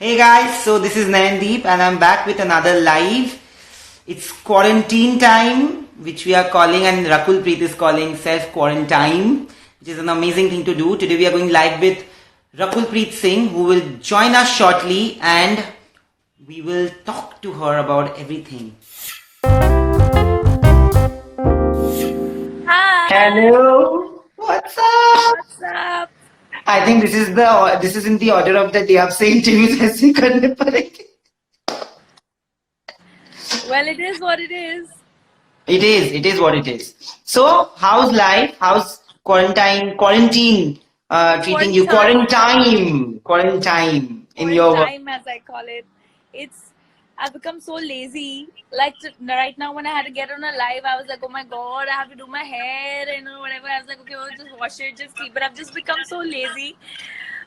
Hey guys, so this is Nayandeep and I'm back with another live. It's quarantine time, which we are calling, and Rakul Preet is calling self-quarantine, which is an amazing thing to do. Today we are going live with Rakul Preet Singh, who will join us shortly, and we will talk to her about everything. Hi, Hello, what's up? what's up? I think this is in the order of the day. आपसे interviews ऐसे करने पड़ेंगे. Well, it is what it is. It is what it is. So, how's life? How's quarantine treating you? Quarantine, Quarantine in your work. quarantine, as I call it. It's I've become so lazy. Like right now, when I had to get on a live, I was like, oh my god, I have to do my hair and whatever. I was like, okay, well, just wash it, just keep. But I've just become so lazy.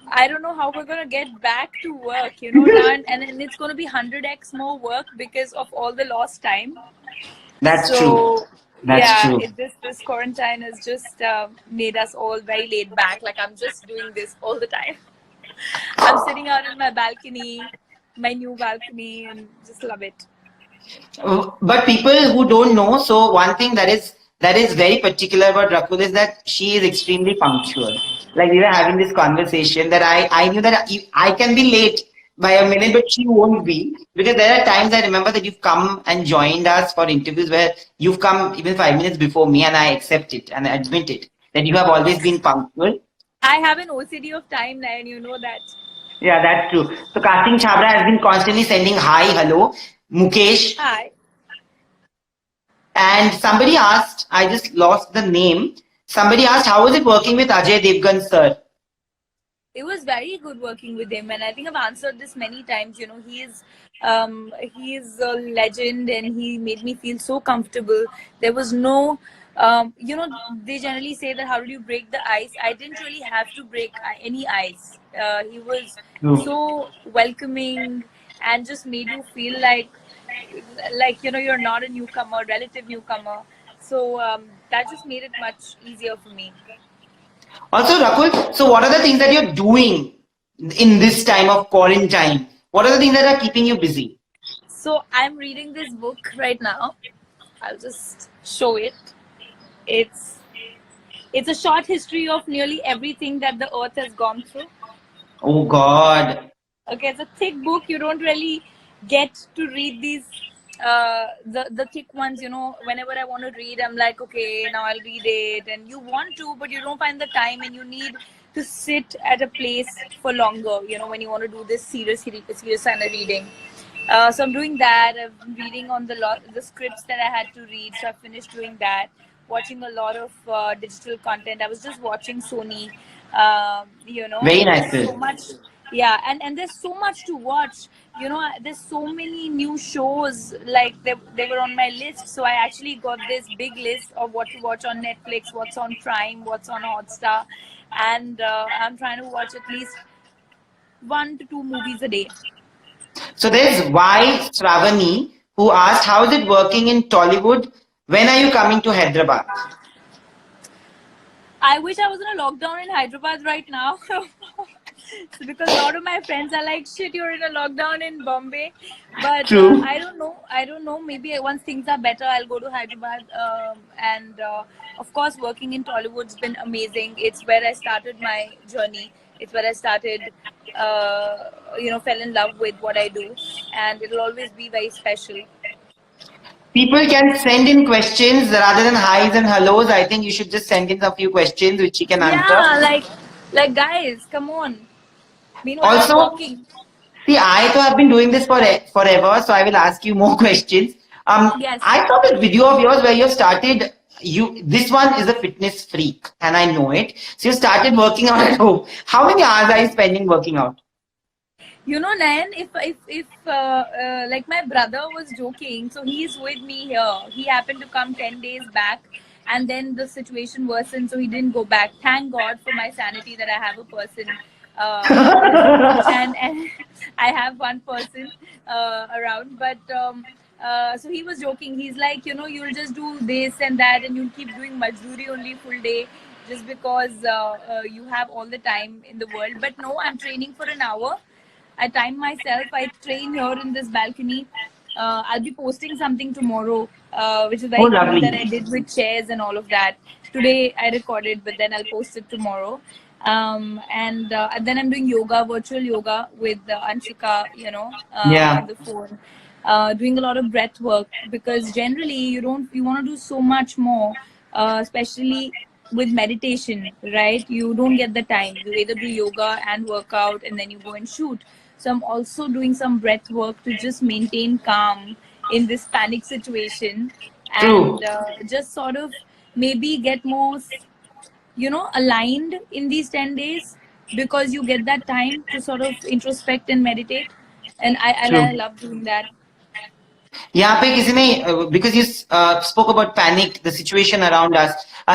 I don't know how we're gonna get back to work. Now and it's gonna be 100x more work because of all the lost time. That's true. So That's yeah, true. this quarantine has just made us all very laid back. Like I'm just doing this all the time. I'm sitting out in my balcony, my new balcony, and just love it. But people who don't know, so one thing that is very particular about Rakul is that she is extremely punctual. Like we were having this conversation that I knew that I can be late by a minute, but she won't be, because there are times I remember that you've come and joined us for interviews where you've come even 5 minutes before me, and I accept it and admit it that you have always been punctual. I have an OCD of time now, and you know that. Yeah, that's true. So Casting Chabra has been constantly sending hi, hello, Mukesh. Hi. And somebody asked, I just lost the name. Somebody asked, how was it working with Ajay Devgn, sir? It was very good working with him, and I think I've answered this many times. He is a legend, and he made me feel so comfortable. There was no, they generally say that how do you break the ice? I didn't really have to break any ice. He was True. so welcoming and just made you feel like you're not a newcomer, relative newcomer. So that just made it much easier for me. Also, Rakul, so what are the things that you're doing in this time of quarantine? What are the things that are keeping you busy? So I'm reading this book right now. I'll just show it. It's it's a short history of nearly everything that the earth has gone through. Oh God. Okay, it's a thick book. You don't really get to read these the thick ones. Whenever I want to read, I'm like, okay, now I'll read it, and you want to, but you don't find the time, and you need to sit at a place for longer. When you want to do this serious kind of reading. So I'm doing that. I've been reading on the scripts that I had to read. So I finished doing that. Watching a lot of digital content. I was just watching Sony. Very There's nice. so much. Yeah, and there's so much to watch. There's so many new shows. Like they were on my list. So I actually got this big list of what to watch on Netflix, what's on Prime, what's on Hotstar, and I'm trying to watch at least 1 to 2 movies a day. So there's Y Stravani who asked, how is it working in Tollywood? When are you coming to Hyderabad? I wish I was in a lockdown in Hyderabad right now. Because a lot of my friends are like, shit, you're in a lockdown in Bombay. But True. I don't know. I don't know. Maybe once things are better, I'll go to Hyderabad. And of course, working in Tollywood's been amazing. It's where I started my journey. It's where I started, fell in love with what I do. And it'll always be very special. People can send in questions rather than highs and hellos. I think you should just send in a few questions which she can answer. Yeah, like guys, come on. Meanwhile, I'm Also, working. see, I too have been doing this for forever, so I will ask you more questions. Yes. I saw this video of yours where you started. This one is a fitness freak, and I know it. So you started working out at home. How many hours are you spending working out? Nayan, if like my brother was joking, so he's with me here. He happened to come 10 days back, and then the situation worsened, so he didn't go back. Thank God for my sanity that I have a person, and I have one person around. But so he was joking. He's like, you'll just do this and that, and you'll keep doing majdoori only full day just because you have all the time in the world. But no, I'm training for an hour. I time myself. I train here in this balcony. I'll be posting something tomorrow, which is Oh, very cool that lovely. I did with chairs and all of that. Today I recorded, but then I'll post it tomorrow. And then I'm doing yoga, virtual yoga with Anshika, on Yeah, the phone. Doing a lot of breath work because generally you want to do so much more, especially with meditation, right? You don't get the time. You either do yoga and workout and then you go and shoot. So I'm also doing some breath work to just maintain calm in this panic situation, true, and just sort of maybe get more aligned in these 10 days, because you get that time to sort of introspect and meditate, and I true. love doing that. यहाँ पे किसी ने because you spoke about panic, the situation around us.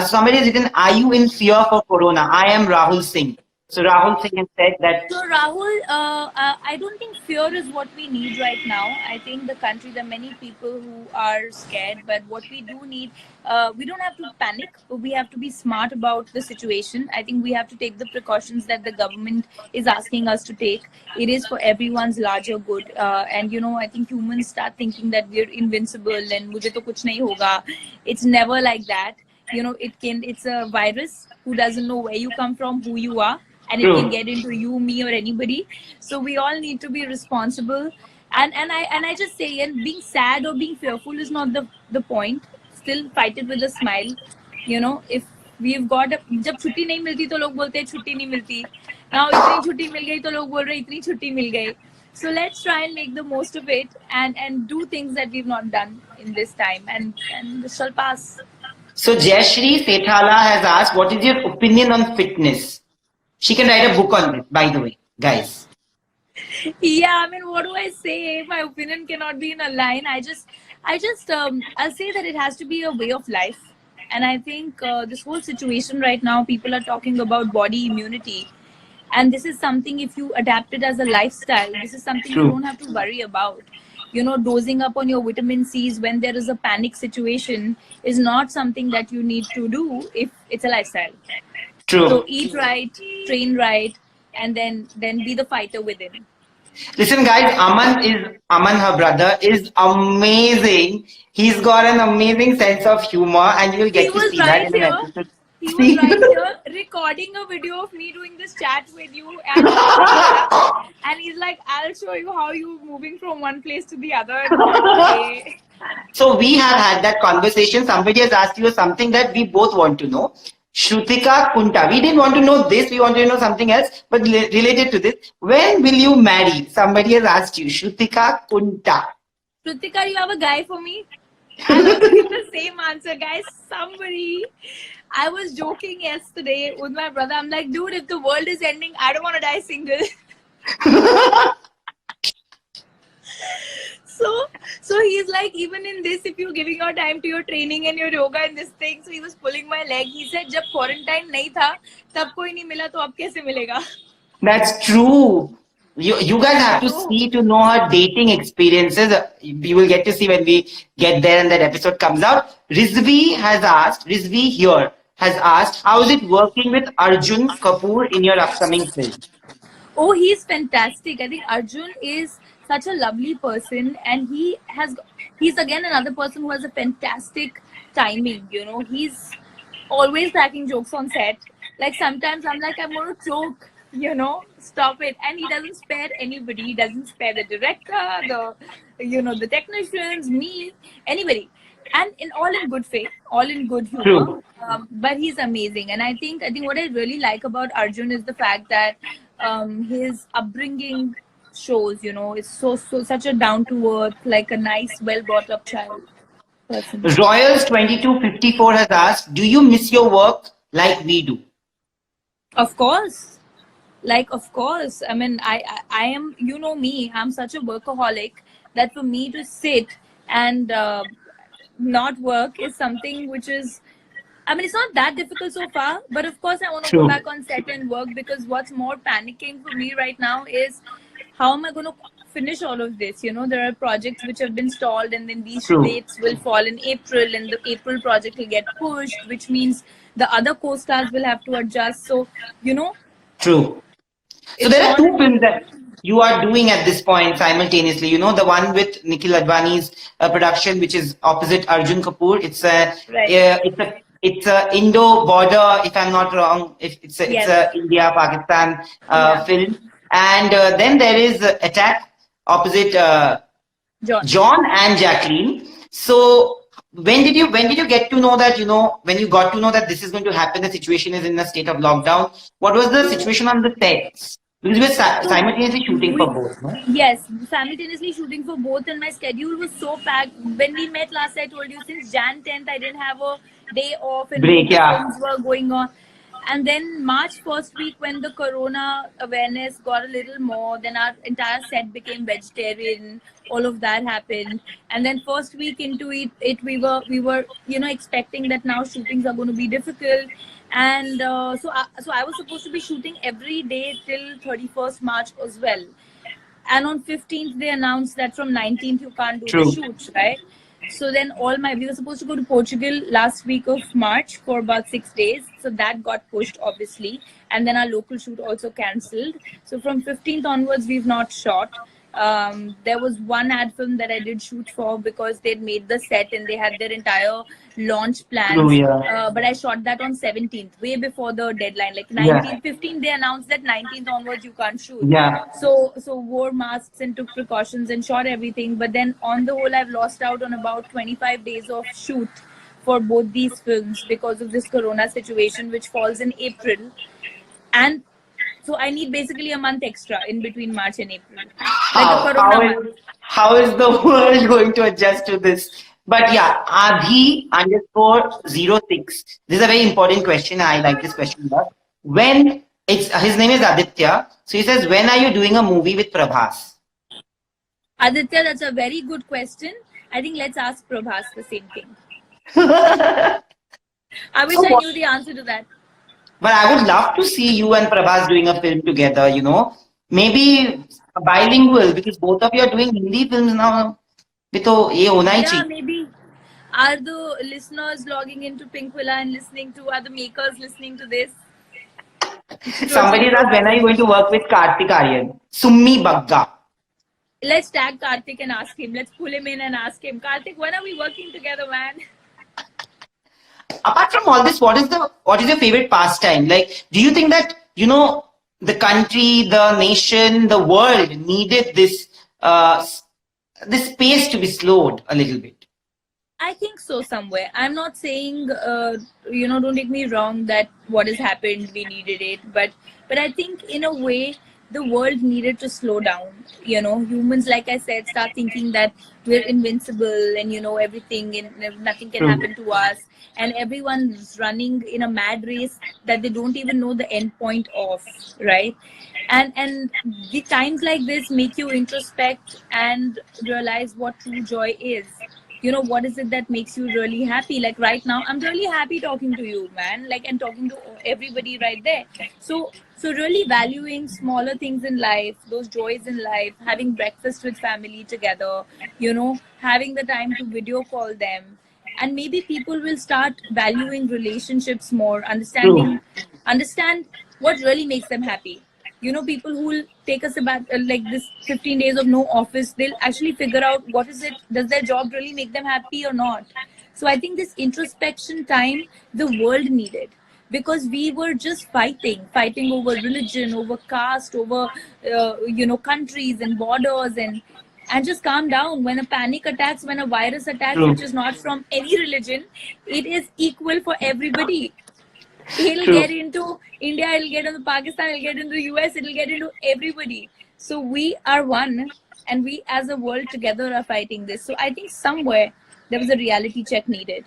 Somebody has written, "Are you in fear for Corona?" I am Rahul Singh. So Rahul Singh has said that. So Rahul, I don't think fear is what we need right now. I think the country, there are many people who are scared, but what we do need, we don't have to panic, but we have to be smart about the situation. I think we have to take the precautions that the government is asking us to take. It is for everyone's larger good, and I think humans start thinking that we're invincible and mujhe to kuch nahi hoga. It's never like that. It's a virus who doesn't know where you come from, who you are, and it can True. get into you, me, or anybody. So we all need to be responsible. And I just say, and being sad or being fearful is not the point. Still fight it with a smile. If we've got जब छुट्टी नहीं मिलती तो लोग बोलते हैं छुट्टी नहीं मिलती. Now इतनी छुट्टी मिल गई तो लोग बोल रहे हैं इतनी छुट्टी मिल गई. So let's try and make the most of it, and do things that we've not done in this time, and this shall pass. So Jayashri Sethala has asked, "What is your opinion on fitness?" She can write a book on this, by the way, guys. Yeah, I mean, what do I say? My opinion cannot be in a line. I'll say that it has to be a way of life. And I think this whole situation right now, people are talking about body immunity. And this is something, if you adapt it as a lifestyle, this is something you don't True. have to worry about. Dosing up on your vitamin C's when there is a panic situation is not something that you need to do if it's a lifestyle. So True. eat right, train right, and then be the fighter within. Listen, guys, Aman, her brother, is amazing. He's got an amazing sense of humor, and you'll He get to was see that right in an here. episode. He was See? right here recording a video of me doing this chat with you and on Instagram. And he's like, I'll show you how you're moving from one place to the other. And I'm like, okay. So we have had that conversation. Somebody has asked you something that we both want to know. Shrutika Kunta. We didn't want to know this. We wanted to know something else, but related to this. When will you marry? Somebody has asked you. Shrutika Kunta. Kritika, you have a guy for me? I'll also give the same answer, guys. Somebody. I was joking yesterday with my brother. I'm like, dude, if the world is ending, I don't want to die single. So he's like, even in this, if you're giving your time to your training and your yoga and this thing, so he was pulling my leg. He said, जब quarantine नहीं था, तब कोई नहीं मिला तो अब कैसे मिलेगा? That's true. You guys have to So see to know her dating experiences. You will get to see when we get there and that episode comes out. Rizvi here has asked, how is it working with Arjun Kapoor in your upcoming film? oh, he's fantastic. I think Arjun is such a lovely person, and he's again another person who has a fantastic timing. He's always cracking jokes on set. Like sometimes I'm like, I'm gonna choke. Stop it. And he doesn't spare anybody. He doesn't spare the director, the technicians, me, anybody. And all in good faith, all in good humor. True. But he's amazing, and I think what I really like about Arjun is the fact that his upbringing shows. Is so such a down to earth, like a nice, well brought up child person. Royals 2254 has asked, do you miss your work like we do? Of course. Of course. I mean, I am, me, I'm such a workaholic that for me to sit and not work is something which is, I mean, it's not that difficult so far, but of course I want to go True. back on set and work, because what's more panicking for me right now is how am I going to finish all of this? There are projects which have been stalled, and then these True. dates will fall in April, and the April project will get pushed, which means the other co-stars will have to adjust. So, True. So it's there are on two and films that you are doing at this point simultaneously. You know, the one with Nikhil Advani's production, which is opposite Arjun Kapoor. Right. It's a Indo border, if I'm not wrong. If it's Yes. a India Pakistan Yeah. film, and then there is Attack opposite John. John and Jacqueline. So when did you get to know that, when you got to know that this is going to happen, the situation is in a state of lockdown? What was the So situation on the sets? Because we were So simultaneously shooting for we, both, no? yes, simultaneously shooting for both, and my schedule was so packed. When we met last, I told you since Jan 10th, I didn't have a day off, and both Break, the yeah. films were going on. And then March first week, when the corona awareness got a little more, then our entire set became vegetarian. All of that happened, and then first week into it we were expecting that now shootings are going to be difficult, and so I was supposed to be shooting every day till 31st March as well, and on 15th they announced that from 19th you can't do the True. shoots, right? So then we were supposed to go to Portugal last week of March for about 6 days, so that got pushed obviously, and then our local shoot also cancelled. So from 15th onwards we've not shot. There was one ad film that I did shoot for because they'd made the set and they had their entire launch True, plans. yeah. But I shot that on 17th, way before the deadline. Like Yeah. 19th, 15th, they announced that 19th onwards you can't shoot. Yeah. So wore masks and took precautions and shot everything. But then on the whole, I've lost out on about 25 days of shoot for both these films because of this corona situation, which falls in April. And so I need basically a month extra in between March and April, like a How? corona month. How is the world going to adjust to this? But yeah, Abhi underscore 06. This is a very important question. I like this question a lot. When it's his name is Aditya. So he says, when are you doing a movie with Prabhas? Aditya, that's a very good question. I think let's ask Prabhas the same thing. I wish So I what? knew the answer to that. But I would love to see you and Prabhas doing a film together, Maybe bilingual, because both of you are doing Hindi films now. भी तो ये होना ही Yeah, चाहिए. maybe. Are the listeners logging into Pinkvilla and listening to, are the makers listening to this? Somebody Proceed, asked, when are Prabhas. you going to work with Kartik Aryan? Summi Bagga. Let's tag Kartik and ask him. Let's pull him in and ask him. Kartik, when are we working together, man? Apart from all this, what is your favorite pastime? Like, do you think that the country, the nation, the world needed this pace to be slowed a little bit? I think so somewhere. I'm not saying, don't take me wrong that what has happened, we needed it. But I think in a way, the world needed to slow down. Humans, like I said, start thinking that we're invincible and, everything and nothing can True. happen to us. And everyone's running in a mad race that they don't even know the end point of, right? And the times like this make you introspect and realize what true joy is. What is it that makes you really happy? Like right now I'm really happy talking to you, man, like, and talking to everybody right there. So really valuing smaller things in life, those joys in life, having breakfast with family together, having the time to video call them. And maybe people will start valuing relationships more, True. understand what really makes them happy. People who will take us about like this 15 days of no office, they'll actually figure out what is it, does their job really make them happy or not. So I think this introspection time the world needed, because we were just fighting over religion, over caste, over countries and borders, and just calm down. When a panic attacks, when a virus attacks, True. which is not from any religion, it is equal for everybody. It'll True. get into India, it'll get into Pakistan, it'll get into US, it'll get into everybody. So we are one, and we as a world together are fighting this. So I think somewhere there was a reality check needed.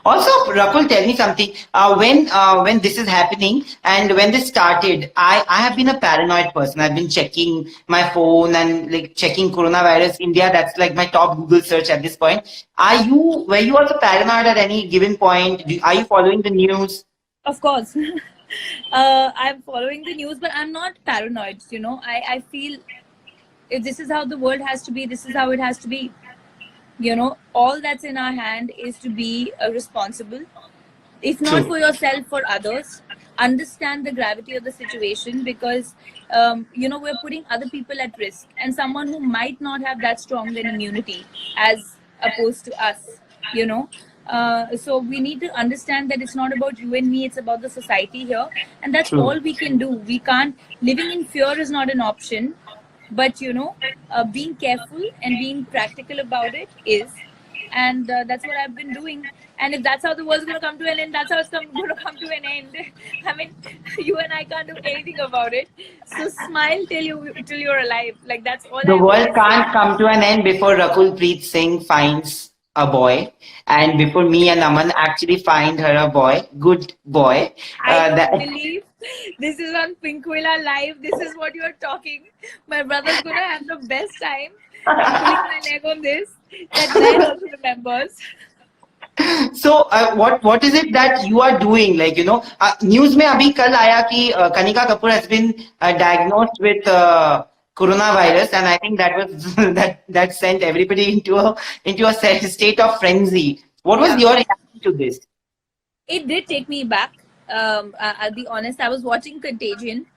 Also, Rakul, tell me something. When this is happening and when this started, I have been a paranoid person. I've been checking my phone and like checking coronavirus India. That's like my top Google search at this point. Were you also paranoid at any given point? Are you following the news? Of course. I'm following the news, but I'm not paranoid. I feel if this is how the world has to be, this is how it has to be. All that's in our hand is to be responsible, if not True. for yourself, for others. understand the gravity of the situation, because we're putting other people at risk, and someone who might not have that strong an immunity as opposed to us, you know. So we need to understand that it's not about you and me, it's about the society here, and that's True. all we can do. We can't, living in fear is not an option, but being careful and being practical about it is. And that's what I've been doing. And if that's how the world's going to come to an end, that's how it's going to come to an end. I mean, you and I can't do anything about it. So smile till you're alive. Like, that's all The I world always say. can't come to an end before Rakul Preet Singh finds a boy, and before me and Aman actually find her a boy, good boy. I don't That believe this is on Pinkwilla Live. This is what you're talking. My brother's gonna have the best time. I'm pulling my leg on this. That man also remembers. So, what is it that you are doing? Like, news में अभी कल आया कि Kanika Kapoor has been diagnosed with coronavirus, and I think that was that sent everybody into a state of frenzy. What was Yeah. your reaction to this? It did take me back. I'll be honest. I was watching Contagion,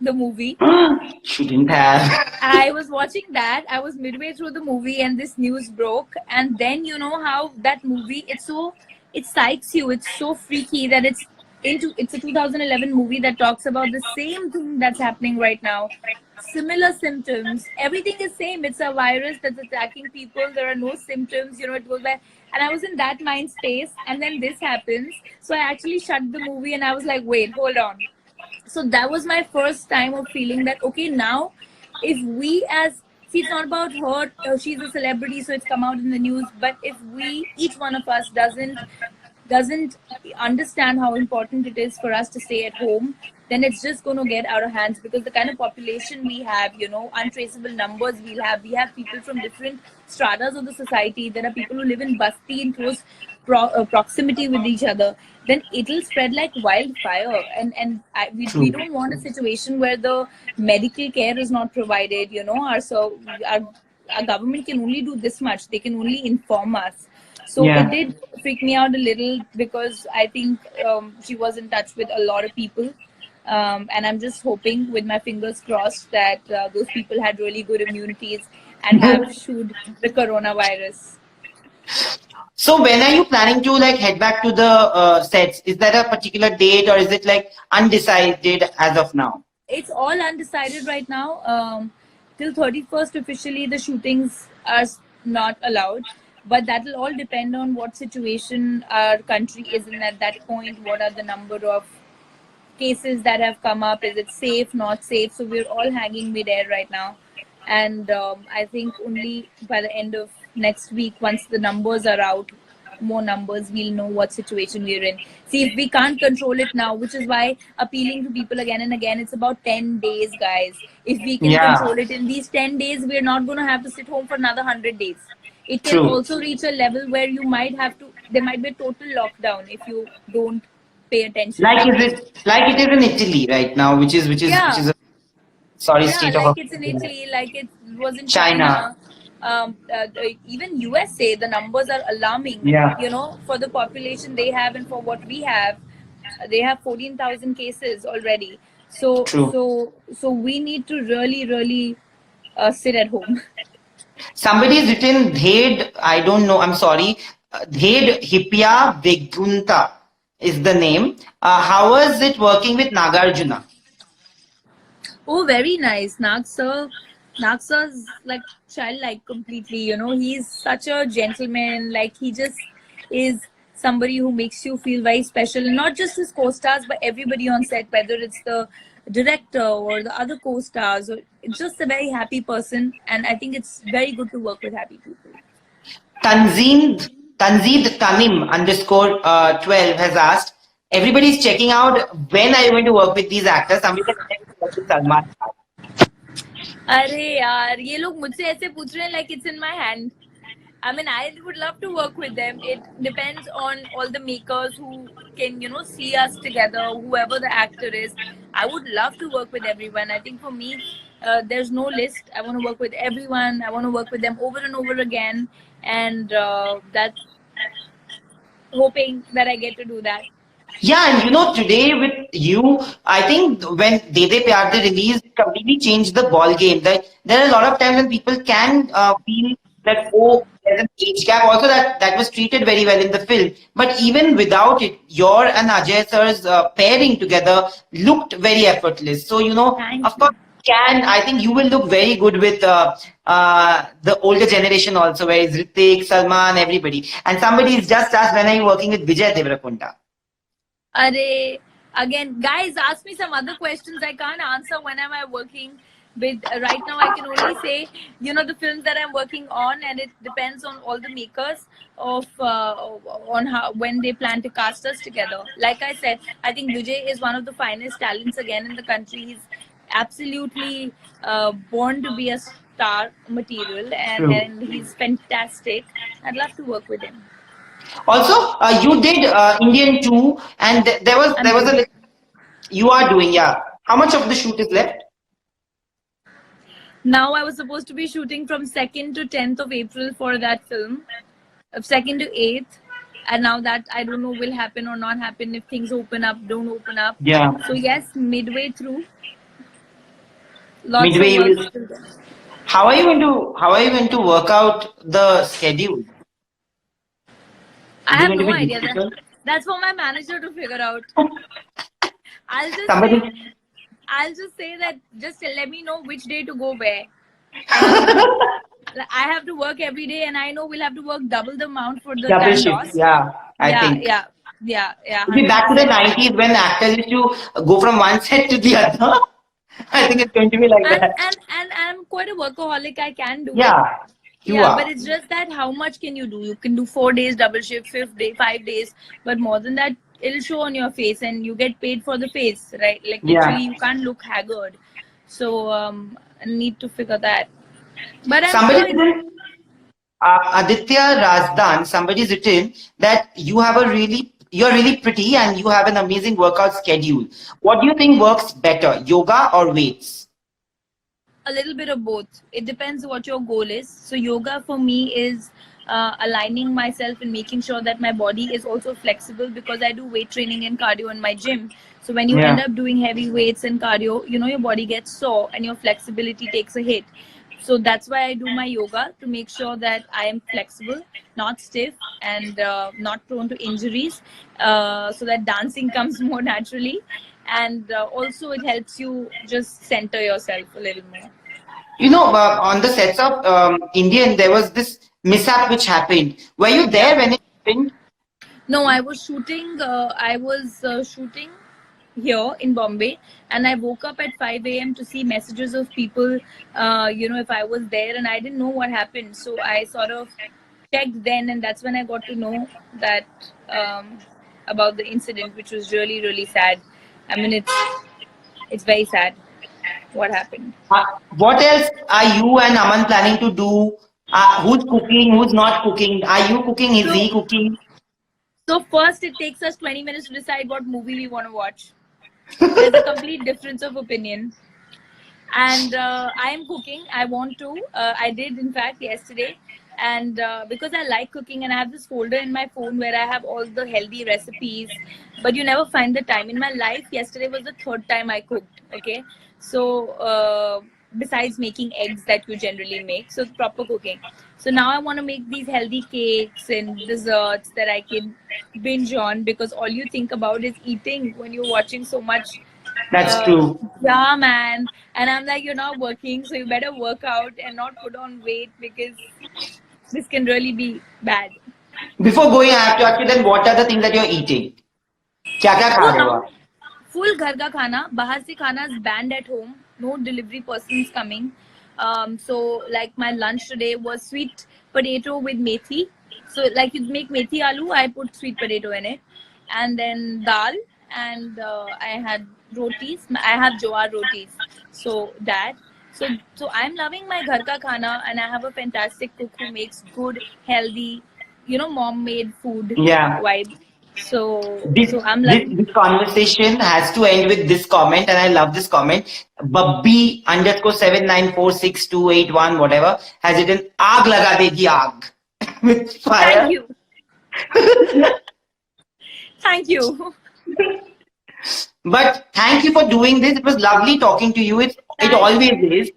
the movie. Shouldn't have. I was watching that. I was midway through the movie, and this news broke. And then you know how that movie, it psychs you. It's so freaky that it's a 2011 movie that talks about the same thing that's happening right now. Similar symptoms. Everything is same. It's a virus that's attacking people. There are no symptoms. It goes by. And I was in that mind space, and then this happens. So I actually shut the movie, and I was like, wait, hold on. So that was my first time of feeling that, okay, now if we as, see, it's not about her, she's a celebrity so it's come out in the news, but if we, each one of us, doesn't understand how important it is for us to stay at home, then it's just going to get out of hands, because the kind of population we have, untraceable numbers we have people from different stratas of the society. There are people who live in basti in close proximity with each other. Then it'll spread like wildfire, we True. don't want a situation where the medical care is not provided. Our government can only do this much. They can only inform us. So it Yeah. did freak me out a little, because I think she was in touch with a lot of people. And I'm just hoping, with my fingers crossed, that those people had really good immunities and have shooed the coronavirus. So when are you planning to like head back to the sets? Is there a particular date, or is it like undecided as of now? It's all undecided right now. Till 31st, officially, the shootings are not allowed. But that will all depend on what situation our country is in at that point. What are the number of cases that have come up? Is it safe, not safe? So we're all hanging midair right now. And I think only by the end of next week, once the numbers are out, more numbers, we'll know what situation we're in. See, if we can't control it now, which is why appealing to people again and again, it's about 10 days, guys. If we can Yeah. control it in these 10 days, we're not going to have to sit home for another 100 days. It can True. also reach a level where there might be a total lockdown if you don't pay attention Like to is it. it is in Italy right now, which is Yeah, a sorry yeah, state of like it's in affairs. Italy, like it was in China. China. Even USA, the numbers are alarming. Yeah. For the population they have and for what we have, they have 14,000 cases already. So, True. so, so we need to really, really sit at home. Somebody's written Dhed. I don't know. I'm sorry. Dhed Hipya Vegunta is the name. How was it working with Nagarjuna? Oh, very nice. Nagsa's like childlike completely. He's such a gentleman. Like, he just is somebody who makes you feel very special. And not just his co-stars, but everybody on set, whether it's the director or the other co-stars. Or it's just a very happy person. And I think it's very good to work with happy people. Tanzeen Tanzid Tanim underscore 12 has asked. Everybody's checking out. When are you going to work with these actors? Somebody said, "When are you going to work with Salman Khan?" अरे यार, ये लोग मुझसे ऐसे पूछ रहे हैं like it's in my hand. I mean, I would love to work with them. It depends on all the makers who can, see us together, whoever the actor is. I would love to work with everyone. I think for me, there's no list. I want to work with everyone. I want to work with them over and over again. And that's hoping that I get to do that. Yeah, and today with you, I think when De De Pyar De released, it completely changed the ball game. There are a lot of times when people can feel that, oh, there's an age gap. Also, that was treated very well in the film. But even without it, your and Ajay sir's pairing together looked very effortless. So, Thank of you. course, I think you will look very good with the older generation also, where it's Ritik, Salman, everybody. And somebody is just asked, when are you working with Vijay Devarakonda? Array, again, guys, ask me some other questions. I can't answer when am I working with. Right now, I can only say, the films that I'm working on, and it depends on all the makers of on how when they plan to cast us together. Like I said, I think Vijay is one of the finest talents again in the country. He's absolutely born to be a star material, True. and he's fantastic. I'd love to work with him. Also, you did Indian 2, and I'm there was a doing. you are doing, yeah. How much of the shoot is left? Now I was supposed to be shooting from 2nd to 10th of April for that film, of 2nd to 8th, and now that I don't know will happen or not happen if things open up, don't open up. Yeah, So yes, midway through, lots midway of you work will. still there. How are you going to work out the schedule? I Is it have going to no be idea. difficult? That's for my manager to figure out. I'll just Somebody. say, I'll just say that just let me know which day to go where. Um, I have to work every day, and I know we'll have to work double the amount for the Double time shift, lost. yeah, I Yeah, think. yeah, yeah, We'll be hundred back to the percent. 90s when actors used to go from one set to the other. I think it's going to be like And that. and I'm quite a workaholic. I can do it. Yeah, you Yeah, but are. it's just that how much can you do? You can do 4 days double shift, fifth day, 5 days, but more than that, it'll show on your face, and you get paid for the face, right? Like literally, Yeah. you can't look haggard. So I need to figure that. But I'm Somebody sure it's. written, Aditya Razdan, somebody's written that you're really pretty and you have an amazing workout schedule. What do you think works better, yoga or weights? A little bit of both. It depends what your goal is. So yoga for me is aligning myself and making sure that my body is also flexible, because I do weight training and cardio in my gym. So when you end Yeah. up doing heavy weights and cardio, your body gets sore and your flexibility takes a hit. So that's why I do my yoga, to make sure that I am flexible, not stiff, and not prone to injuries, so that dancing comes more naturally. And also it helps you just center yourself a little more. On the sets of Indian, there was this mishap which happened. Were you Yeah. there when it happened? No, I was shooting. I was shooting here in Bombay, and I woke up at 5 a.m. to see messages of people. If I was there, and I didn't know what happened, so I sort of checked then, and that's when I got to know that about the incident, which was really really sad. I mean, it's very sad what happened. What else are you and Aman planning to do? Who's cooking? Who's not cooking? Are you cooking? Is he So, cooking? so first it takes us 20 minutes to decide what movie we want to watch. There's a complete difference of opinion. And I am cooking. I want to. I did, in fact, yesterday. And because I like cooking, and I have this folder in my phone where I have all the healthy recipes, but you never find the time. In my life, yesterday was the third time I cooked. Okay. So, besides making eggs that you generally make, so proper cooking. So now I want to make these healthy cakes and desserts that I can binge on, because all you think about is eating when you're watching so much. That's uh, true. yeah, man. And I'm like, you're not working, so you better work out and not put on weight, because this can really be bad. Before going, I have to ask you then, what are the things that you're eating? क्या क्या खा So रहे हो now, आप? full घर का खाना, बाहर से खाना is banned at home. No delivery persons coming. So like my lunch today was sweet potato with methi. So like you make methi aloo, I put sweet potato in it, and then dal, and I had rotis. I have jowar rotis. So that. So I'm loving my ghar ka khana, and I have a fantastic cook who makes good, healthy, mom made food Yeah. vibes. So This, so I'm this loving. this conversation has to end with this comment, and I love this comment. Babbi underscore 794628 whatever has written आग लगा देगी आग with Thank fire. you. Thank you. But thank you for doing this. It was lovely talking to you. It Thank always you. is.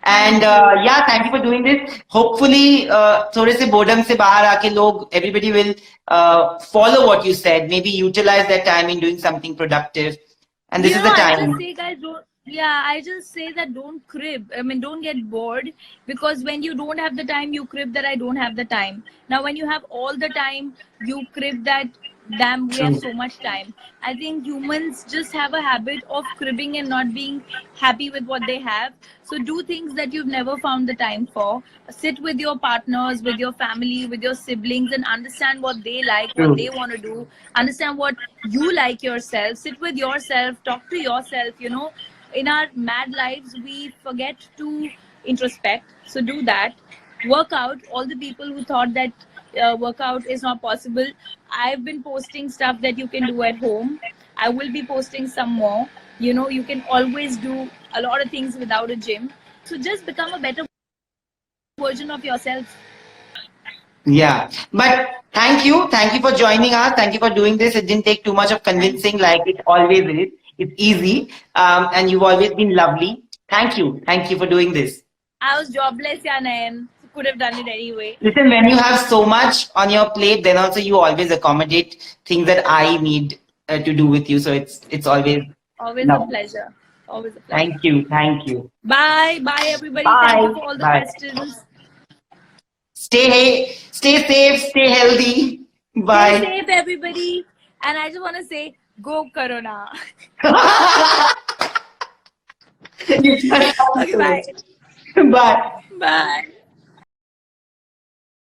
And Thank you. yeah, thank you for doing this. Hopefully, थोड़े से boredom से बाहर आके लोग, everybody will follow what you said. Maybe utilize that time in doing something productive. And this is the I time. just say, guys, don't. Yeah, I just say that don't crib. I mean, don't get bored, because when you don't have the time, you crib that I don't have the time. Now, when you have all the time, you crib that damn we have True. so much time. I think humans just have a habit of cribbing and not being happy with what they have. So do things that you've never found the time for. Sit with your partners, with your family, with your siblings, and understand what they like, what True. they want to do. Understand what you like yourself. Sit with yourself, talk to yourself. In our mad lives, we forget to introspect. So do that. Work out. All the people who thought that workout is not possible, I've been posting stuff that you can do at home. I will be posting some more. You can always do a lot of things without a gym. So just become a better version of yourself. Yeah. But thank you. Thank you for joining us. Thank you for doing this. It didn't take too much of Thank convincing like it always is. It's easy. And you've always been lovely. Thank you. Thank you for doing this. I was jobless, yeah, Nayan. Could have done it anyway. Listen, when you have so much on your plate, then also you always accommodate things that I need to do with you. So it's always Always a lovely. pleasure. Always a pleasure. Thank you. Thank you. Bye. Bye, everybody. Thank Bye. you for all the Bye. questions. Stay safe. Stay healthy. Stay Bye. safe, everybody. And I just want to say, go Corona. You just have to Okay, do bye. it. Bye. Bye.